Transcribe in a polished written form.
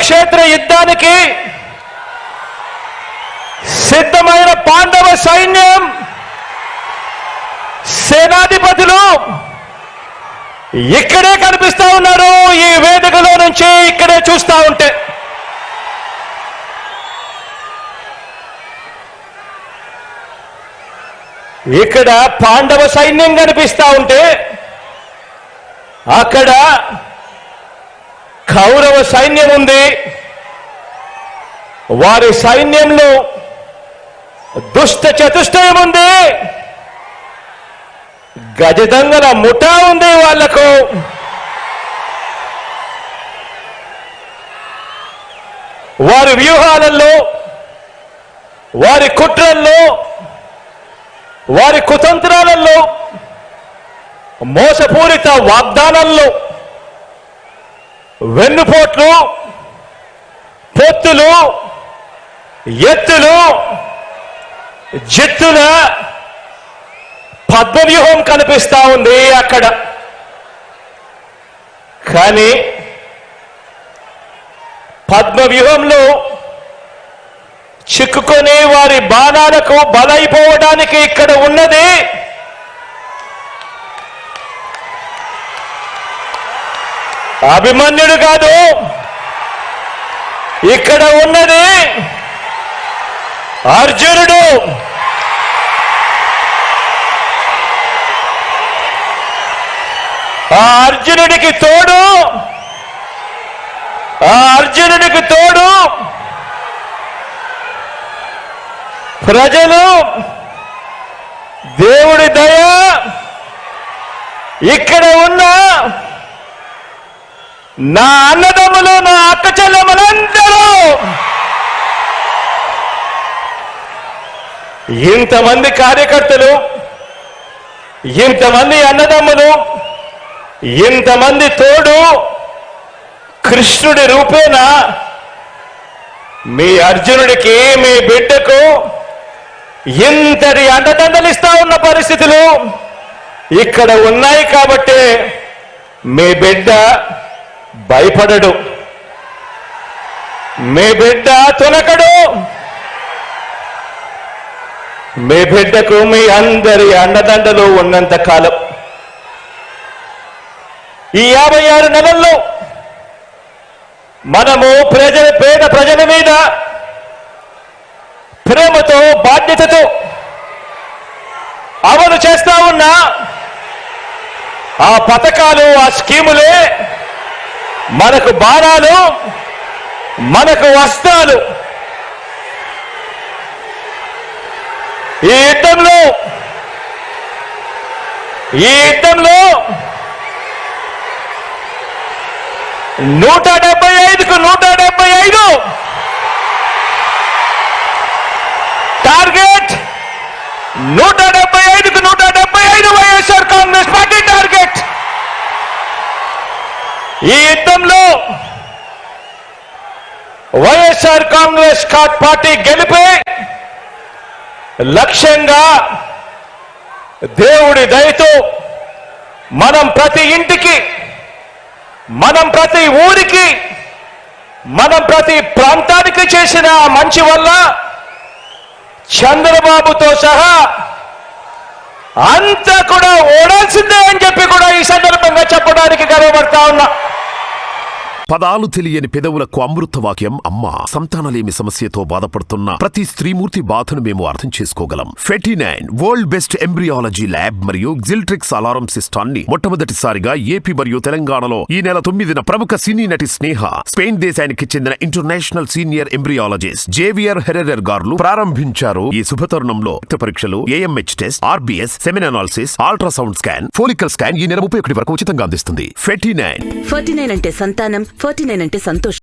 కురుక్షేత్ర యుద్ధానికి సిద్ధమైన పాండవ సైన్యం సేనాధిపతులు ఇక్కడే కనిపిస్తా ఉన్నారు. ఈ వేదికలో నుంచి ఇక్కడే చూస్తా ఉంటే ఇక్కడ పాండవ సైన్యం కనిపిస్తా ఉంటే అక్కడ కౌరవ సైన్యం ఉంది. వారి సైన్యంలో దుష్ట చతుష్టయం ఉంది. గజదంగల ముఠా ఉంది. వాళ్లకు వారి వ్యూహాలలో, వారి కుట్రల్లో, వారి కుతంత్రాలలో, మోసపూరిత వాగ్దానాల్లో, వెన్నుపోట్లు, పొత్తులు, ఎత్తులు, జిత్తుల పద్మవ్యూహం కనిపిస్తా ఉంది అక్కడ. కానీ పద్మవ్యూహంలో చిక్కుకొని వారి బాణాలకు బలైపోవడానికి ఇక్కడ ఉన్నది అభిమన్యుడు కాదు. ఇక్కడ ఉన్నది అర్జునుడు. ఆ అర్జునుడికి తోడు ప్రజలు, దేవుడి దయ, ఇక్కడ ఉన్న నా అన్నదమ్ములు, నా అక్క చెల్లెమ్మలందరూ, ఇంతమంది కార్యకర్తలు, ఇంతమంది అన్నదమ్ములు, ఇంతమంది తోడు కృష్ణుడి రూపేణ మీ అర్జునుడికి, మీ బిడ్డకు ఇంతటి అండదండలిస్తా ఉన్న పరిస్థితులు ఇక్కడ ఉన్నాయి. కాబట్టి మీ బిడ్డ భయపడడు, మీ బిడ్డ తునకడు. మీ బిడ్డకు మీ అందరి అండదండలు ఉన్నంత కాలం, ఈ 56 నెలల్లో మనము పేద ప్రజల మీద ప్రేమతో, బాధ్యతతో అమలు చేస్తా ఉన్న ఆ పథకాలు, ఆ స్కీములే మనకు బాణాలు, మనకు వస్త్రాలు. ఈ యుద్ధంలో 175కు 175 టార్గెట్. 175కు 175 వైఎస్ఆర్ కాంగ్రెస్ పార్టీ టార్గెట్. ఈ యుద్ధంలో వైఎస్ఆర్ కాంగ్రెస్ పార్టీ గెలిపే లక్ష్యంగా దేవుడి దయతో మనం ప్రతి ఇంటికి, మనం ప్రతి ఊరికి, మనం ప్రతి ప్రాంతానికి చేసిన మంచి వల్ల చంద్రబాబుతో సహా అంతా కూడా ఓడాల్సిందే అని చెప్పి కూడా ఈ సందర్భంగా చెప్పడానికి గర్వపడతా ఉన్నా. పదాలు తెలియని పెదవులకు అమృత వాక్యం అమ్మ. సంతానలేమి సమస్యతో బాధపడుతున్న ప్రతి స్త్రీమూర్తి బాధను మేము అర్థం చేసుకోగలం. ఫెటినైన్ వరల్డ్ బెస్ట్ ఎంబ్రియాలజీ ల్యాబ్ మరియు జిల్ట్రిక్స్ అలారం సిస్టాన్ని మొట్టమొదటిసారిగా ఏపీ మరియు తెలంగాణలో ఈ నెల 9న ప్రముఖ సినీ నటి స్నేహ, స్పెయిన్ దేశానికి చెందిన international senior embryologist Javier Herrera గారు ప్రారంభించారు. ఈ శుభతరుణంలో రక్త పరీక్షలు, AMH test, RBS, సెమిన్ analysis, ultrasound scan, follicle scan ఈ నెల 31 వరకు ఉచితంగా అందిస్తుంది. ఫెటినైన్ అంటే సంతానం, 49 అంటే సంతోషం.